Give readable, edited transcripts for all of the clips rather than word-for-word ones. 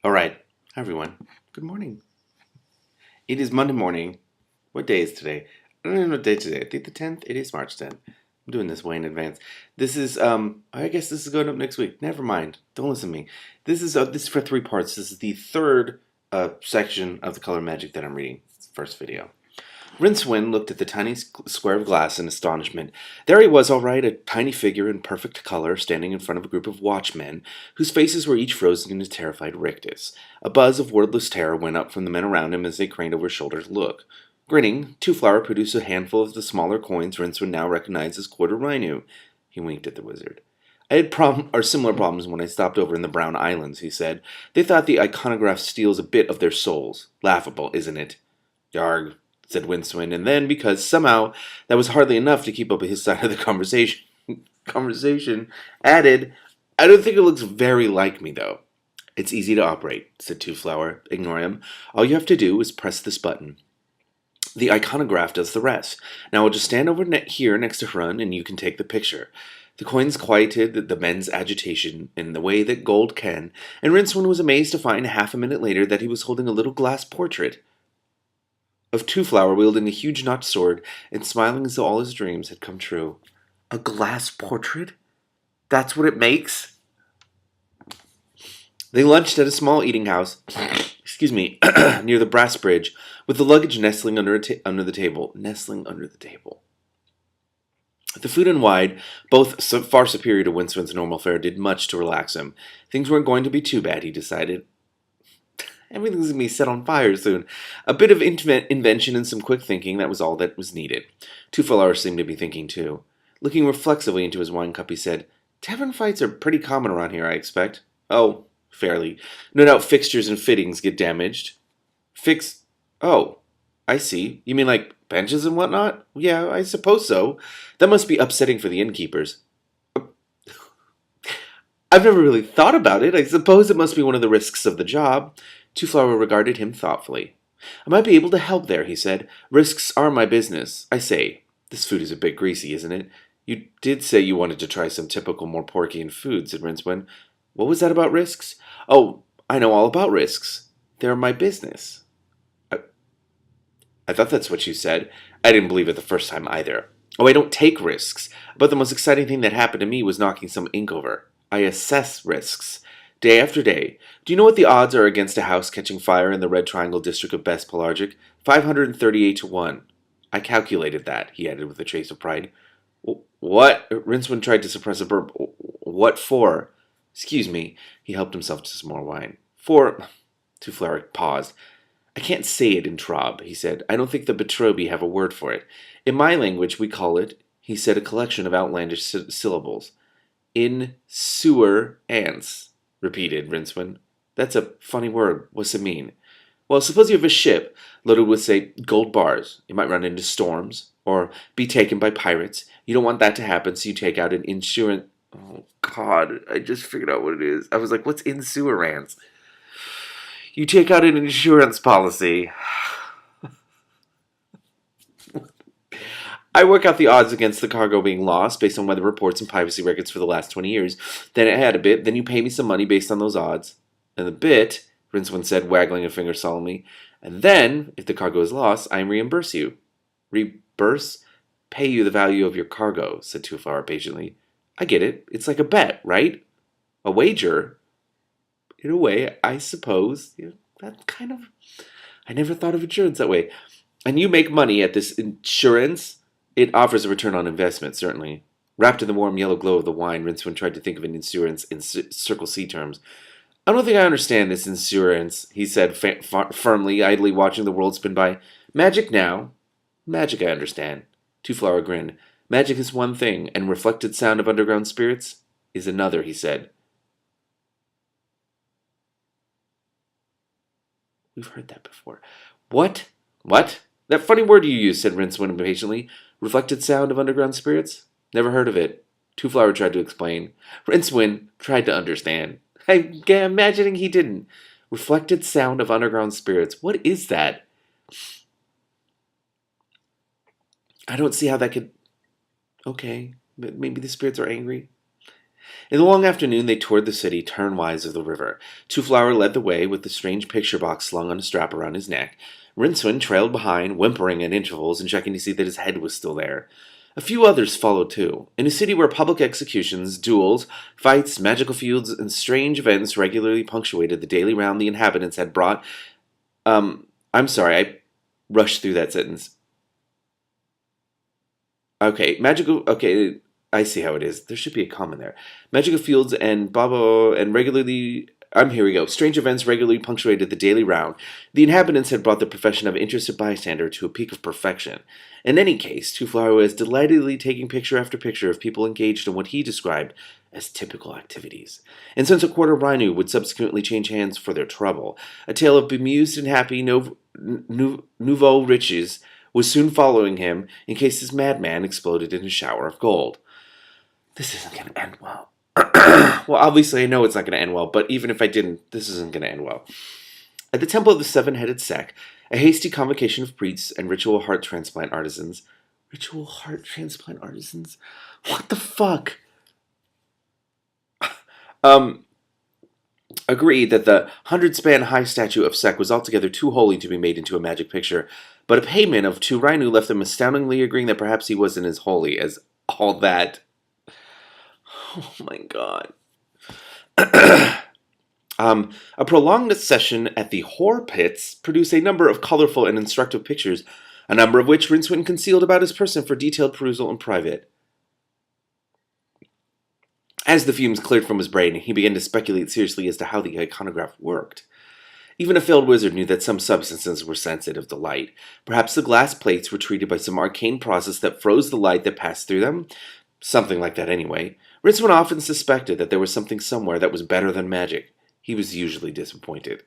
All right. Hi, everyone. Good morning. It is Monday morning. What day is today? I don't even know what day today. I think the 10th. It is March 10th. I'm doing this way in advance. I guess this is going up next week. Never mind. Don't listen to me. This is for three parts. This is the third section of the color magic that I'm reading. It's the first video. Rincewind looked at the tiny square of glass in astonishment. There he was, all right, a tiny figure in perfect color, standing in front of a group of watchmen, whose faces were each frozen into terrified rictus. A buzz of wordless terror went up from the men around him as they craned over his shoulder to look. Grinning, Two-Flower produced a handful of the smaller coins Rincewind now recognized as quarter rhino. He winked at the wizard. I had similar problems when I stopped over in the Brown Islands, he said. They thought the iconograph steals a bit of their souls. Laughable, isn't it? Yarg, said Rincewind, and then, because somehow that was hardly enough to keep up his side of the conversation, added, I don't think it looks very like me, though. It's easy to operate, said Two-Flower. Ignore him. All you have to do is press this button. The iconograph does the rest. Now I'll just stand over here next to Hrun, and you can take the picture. The coins quieted the men's agitation in the way that gold can, and Rincewind was amazed to find half a minute later that he was holding a little glass portrait of Two-Flower wielding a huge notched sword and smiling as though all his dreams had come true. A glass portrait? That's what it makes? They lunched at a small eating house, near the brass bridge, with the luggage nestling under the table. The food and wine, both far superior to Winston's normal fare, did much to relax him. Things weren't going to be too bad, he decided. Everything's going to be set on fire soon. A bit of invention and some quick thinking, that was all that was needed. Two-Flower seemed to be thinking too. Looking reflexively into his wine cup, he said, Tavern fights are pretty common around here, I expect. Oh, fairly. No doubt fixtures and fittings get damaged. Oh, I see. You mean like benches and whatnot? Yeah, I suppose so. That must be upsetting for the innkeepers. I've never really thought about it. I suppose it must be one of the risks of the job. Two-Flower regarded him thoughtfully. I might be able to help there, he said. Risks are my business. I say, this food is a bit greasy, isn't it? You did say you wanted to try some typical Morporkian food, said Rincewind. What was that about risks? Oh, I know all about risks. They're my business. I thought that's what you said. I didn't believe it the first time either. Oh, I don't take risks. But the most exciting thing that happened to me was knocking some ink over. I assess risks. Day after day. Do you know what the odds are against a house catching fire in the Red Triangle district of Best Pelagic? 538 to 1. I calculated that, he added with a trace of pride. What? Rincewind tried to suppress a burp. What for? Excuse me. He helped himself to some more wine. For... Two-Flower paused. I can't say it in Trob, he said. I don't think the Betrobi have a word for it. In my language, we call it, he said, a collection of outlandish syllables. In sewer ants, repeated Rincewind. That's a funny word. What's it mean? Well, suppose you have a ship loaded with, say, gold bars. You might run into storms, or be taken by pirates. You don't want that to happen, so you take out an insurance... Oh, God, I just figured out what it is. I was like, what's in sewer ants? You take out an insurance policy. I work out the odds against the cargo being lost based on weather reports and privacy records for the last 20 years. Then it had a bit. Then you pay me some money based on those odds. And the bit, Rincewind said, waggling a finger solemnly. And then, if the cargo is lost, I reimburse you. Reimburse? Pay you the value of your cargo, said Two-Flower patiently. I get it. It's like a bet, right? A wager? In a way, I suppose. That kind of... I never thought of insurance that way. And you make money at this insurance? It offers a return on investment, certainly. Wrapped in the warm yellow glow of the wine, Rincewind tried to think of an insurance in Circle C terms. I don't think I understand this insurance, he said firmly, idly watching the world spin by. Magic now. Magic I understand. Two-Flower grinned. Magic is one thing, and reflected sound of underground spirits is another, he said. We've heard that before. What? What? That funny word you used, said Rincewind impatiently. Reflected sound of underground spirits? Never heard of it. Two-Flower tried to explain. Rincewind tried to understand. I'm imagining he didn't. Reflected sound of underground spirits. What is that? I don't see how that could... Okay, but maybe the spirits are angry. In the long afternoon, they toured the city turnwise of the river. Two Flower led the way with the strange picture box slung on a strap around his neck. Rincewind trailed behind, whimpering at intervals and checking to see that his head was still there. A few others followed too. In a city where public executions, duels, fights, magical feuds, and strange events regularly punctuated the daily round the inhabitants had brought. I'm sorry, I rushed through that sentence. Okay, magical. Okay, I see how it is. There should be a comma there. Magical fields and Babo and regularly. Here we go. Strange events regularly punctuated the daily round. The inhabitants had brought the profession of interested bystander to a peak of perfection. In any case, Two Flower was delightedly taking picture after picture of people engaged in what he described as typical activities. And since a quarter Rhino would subsequently change hands for their trouble, a tale of bemused and happy nouveau riches was soon following him in case this madman exploded in a shower of gold. This isn't going to end well. Well, obviously I know it's not going to end well, but even if I didn't, this isn't going to end well. At the Temple of the Seven-Headed Sec, a hasty convocation of priests and ritual heart transplant artisans. Ritual heart transplant artisans? What the fuck? Agreed that the 100-span high statue of Sec was altogether too holy to be made into a magic picture, but a payment of 2 Rhino left them astoundingly agreeing that perhaps he wasn't as holy as all that. Oh my god. A prolonged session at the Whore Pits produced a number of colorful and instructive pictures, a number of which Rincewind concealed about his person for detailed perusal in private. As the fumes cleared from his brain, he began to speculate seriously as to how the iconograph worked. Even a failed wizard knew that some substances were sensitive to light. Perhaps the glass plates were treated by some arcane process that froze the light that passed through them. Something like that anyway. Rincewind often suspected that there was something somewhere that was better than magic. He was usually disappointed.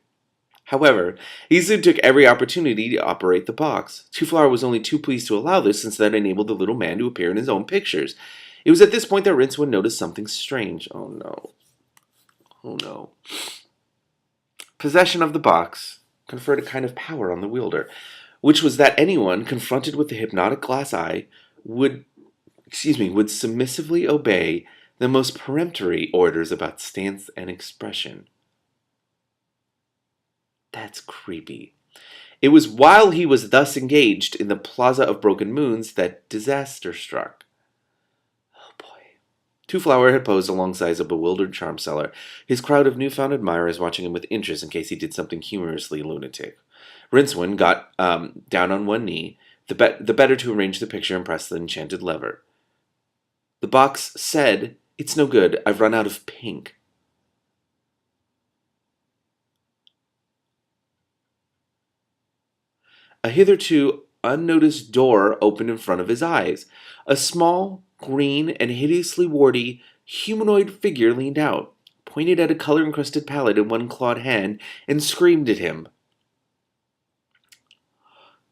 However, he soon took every opportunity to operate the box. Two Flower was only too pleased to allow this, since that enabled the little man to appear in his own pictures. It was at this point that Rincewind noticed something strange. Oh no. Oh no. Possession of the box conferred a kind of power on the wielder, which was that anyone confronted with the hypnotic glass eye would submissively obey the most peremptory orders about stance and expression. That's creepy. It was while he was thus engaged in the Plaza of Broken Moons that disaster struck. Oh boy. Two Flower had posed alongside a bewildered charm seller, his crowd of newfound admirers watching him with interest in case he did something humorously lunatic. Rincewind got down on one knee, the better to arrange the picture and press the enchanted lever. The box said, "It's no good, I've run out of pink." A hitherto unnoticed door opened in front of his eyes. A small, green, and hideously warty humanoid figure leaned out, pointed at a color-encrusted palette in one clawed hand, and screamed at him.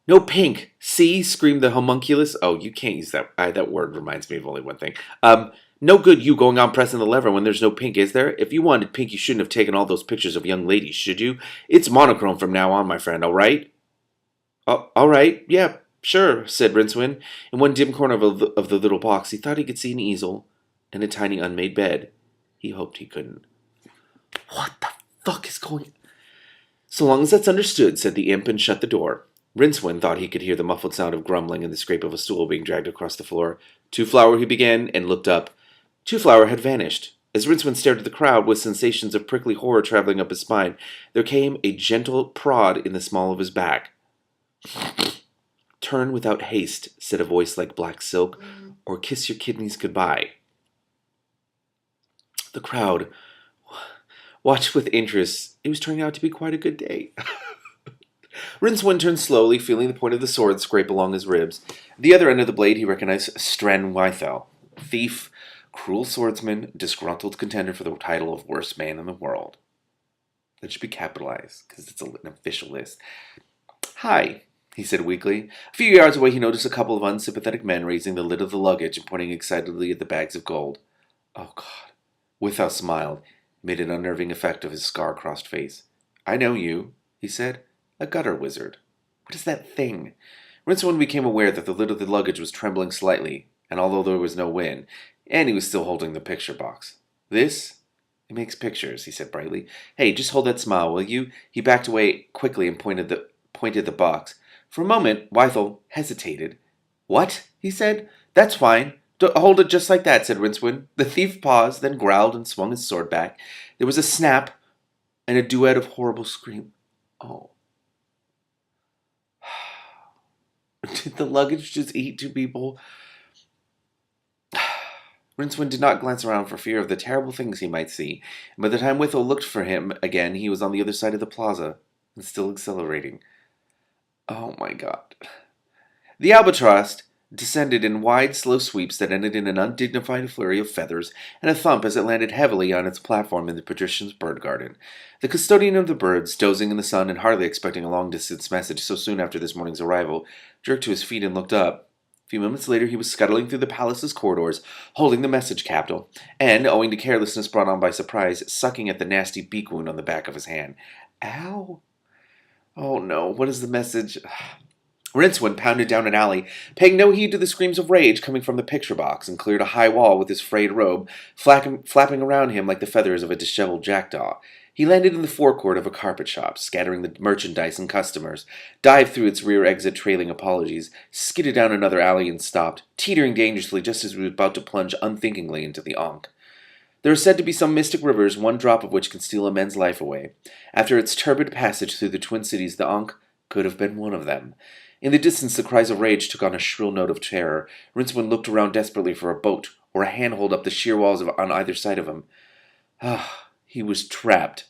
"No pink! See?" screamed the homunculus. Oh, you can't use that. That word reminds me of only one thing. No good you going on pressing the lever when there's no pink, is there? If you wanted pink, you shouldn't have taken all those pictures of young ladies, should you? It's monochrome from now on, my friend, all right? Oh, all right, yeah, sure, said Rincewind. In one dim corner of the little box, he thought he could see an easel and a tiny unmade bed. He hoped he couldn't. What the fuck is going on? So long as that's understood, said the imp and shut the door. Rincewind thought he could hear the muffled sound of grumbling and the scrape of a stool being dragged across the floor. Two Flower, he began, and looked up. Two Flower had vanished. As Rincewind stared at the crowd with sensations of prickly horror traveling up his spine, there came a gentle prod in the small of his back. "Turn without haste," said a voice like black silk, "or kiss your kidneys goodbye." The crowd watched with interest. It was turning out to be quite a good day. Rincewind turned slowly, feeling the point of the sword scrape along his ribs. At the other end of the blade he recognized Stren Wythel, thief, cruel swordsman, disgruntled contender for the title of worst man in the world. That should be capitalized, because it's an official list. "Hi," he said weakly. A few yards away he noticed a couple of unsympathetic men raising the lid of the luggage and pointing excitedly at the bags of gold. Oh, God. Wythel smiled, made an unnerving effect of his scar-crossed face. "I know you," he said. "A gutter wizard." "What is that thing?" Rincewind became aware that the lid of the luggage was trembling slightly, and although there was no wind, and he was still holding the picture box. This? It makes pictures, he said brightly. Hey, just hold that smile, will you? He backed away quickly and pointed the box. For a moment, Wythel hesitated. What? He said. That's fine. Hold it just like that, said Rincewind. The thief paused, then growled and swung his sword back. There was a snap and a duet of horrible screams. Oh. Did the luggage just eat two people? Rincewind did not glance around for fear of the terrible things he might see, and by the time Wythel looked for him again, he was on the other side of the plaza, and still accelerating. Oh my god. The albatross descended in wide, slow sweeps that ended in an undignified flurry of feathers and a thump as it landed heavily on its platform in the patrician's bird garden. The custodian of the birds, dozing in the sun and hardly expecting a long-distance message so soon after this morning's arrival, jerked to his feet and looked up. A few moments later he was scuttling through the palace's corridors, holding the message capital, and, owing to carelessness brought on by surprise, sucking at the nasty beak wound on the back of his hand. Ow! Oh no, what is the message? Rincewind pounded down an alley, paying no heed to the screams of rage coming from the picture box, and cleared a high wall with his frayed robe, flapping around him like the feathers of a disheveled jackdaw. He landed in the forecourt of a carpet shop, scattering the merchandise and customers, dived through its rear exit trailing apologies, skidded down another alley and stopped, teetering dangerously just as he was about to plunge unthinkingly into the Ankh. There are said to be some mystic rivers, one drop of which can steal a man's life away. After its turbid passage through the Twin Cities, the Ankh could have been one of them. In the distance, the cries of rage took on a shrill note of terror. Rincewind looked around desperately for a boat, or a handhold up the sheer walls on either side of him. He was trapped.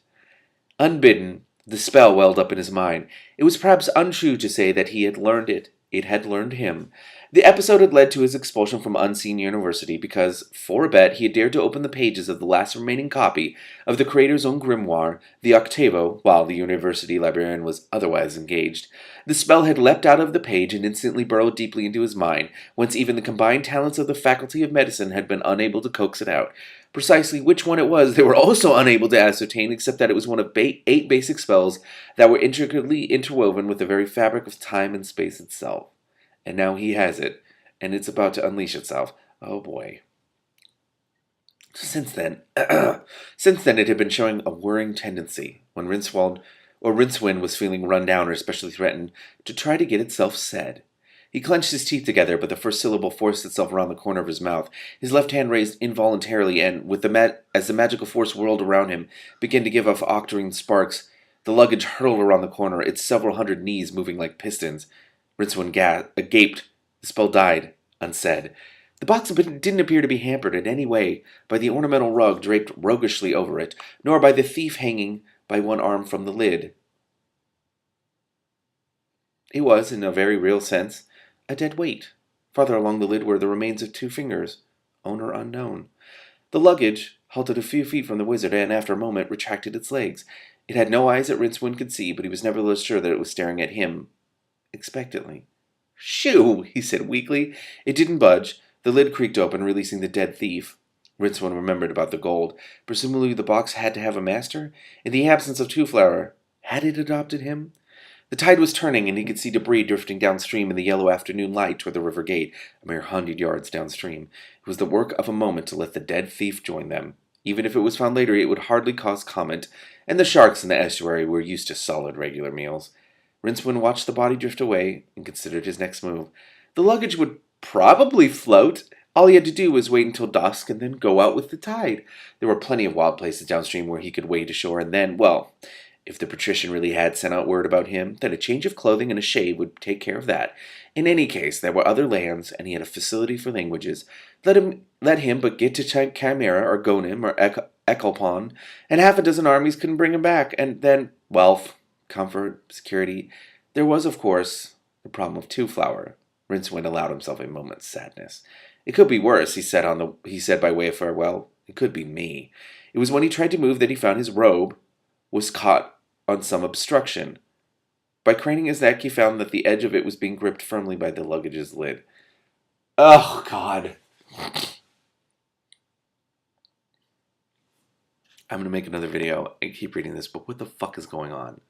Unbidden, the spell welled up in his mind. It was perhaps untrue to say that he had learned it. It had learned him. The episode had led to his expulsion from Unseen University because, for a bet, he had dared to open the pages of the last remaining copy of the creator's own grimoire, the Octavo, while the university librarian was otherwise engaged. The spell had leapt out of the page and instantly burrowed deeply into his mind, whence even the combined talents of the Faculty of Medicine had been unable to coax it out. Precisely which one it was they were also unable to ascertain, except that it was one of 8 basic spells that were intricately interwoven with the very fabric of time and space itself. And now he has it, and it's about to unleash itself. Oh boy. Since then it had been showing a worrying tendency, when Rincewind was feeling run down or especially threatened, to try to get itself said. He clenched his teeth together, but the first syllable forced itself around the corner of his mouth. His left hand raised involuntarily, and as the magical force whirled around him, began to give off octarine sparks. The luggage hurtled around the corner, its several hundred knees moving like pistons. Rincewind gaped. The spell died, unsaid. The box didn't appear to be hampered in any way by the ornamental rug draped roguishly over it, nor by the thief hanging by one arm from the lid. It was, in a very real sense, a dead weight. Farther along the lid were the remains of 2 fingers, owner unknown. The luggage halted a few feet from the wizard and, after a moment, retracted its legs. It had no eyes that Rincewind could see, but he was nevertheless sure that it was staring at him expectantly. Shoo! He said weakly. It didn't budge. The lid creaked open, releasing the dead thief. Rincewind remembered about the gold. Presumably the box had to have a master? In the absence of Two-Flower, had it adopted him? The tide was turning, and he could see debris drifting downstream in the yellow afternoon light toward the river gate, a mere 100 yards downstream. It was the work of a moment to let the dead thief join them. Even if it was found later, it would hardly cause comment, and the sharks in the estuary were used to solid, regular meals. Rincewind watched the body drift away and considered his next move. The luggage would probably float. All he had to do was wait until dusk and then go out with the tide. There were plenty of wild places downstream where he could wade ashore, and then, well, if the patrician really had sent out word about him, then a change of clothing and a shave would take care of that. In any case, there were other lands, and he had a facility for languages. Let him but get to Chimera or Gonim or Ekalpon, and half a dozen armies couldn't bring him back, and then wealth, comfort, security. There was, of course, the problem of Two-Flower. Rincewind allowed himself a moment's sadness. It could be worse, he said by way of farewell. It could be me. It was when he tried to move that he found his robe was caught on some obstruction. By craning his neck, he found that the edge of it was being gripped firmly by the luggage's lid. Oh, God. I'm going to make another video and keep reading this book. What the fuck is going on?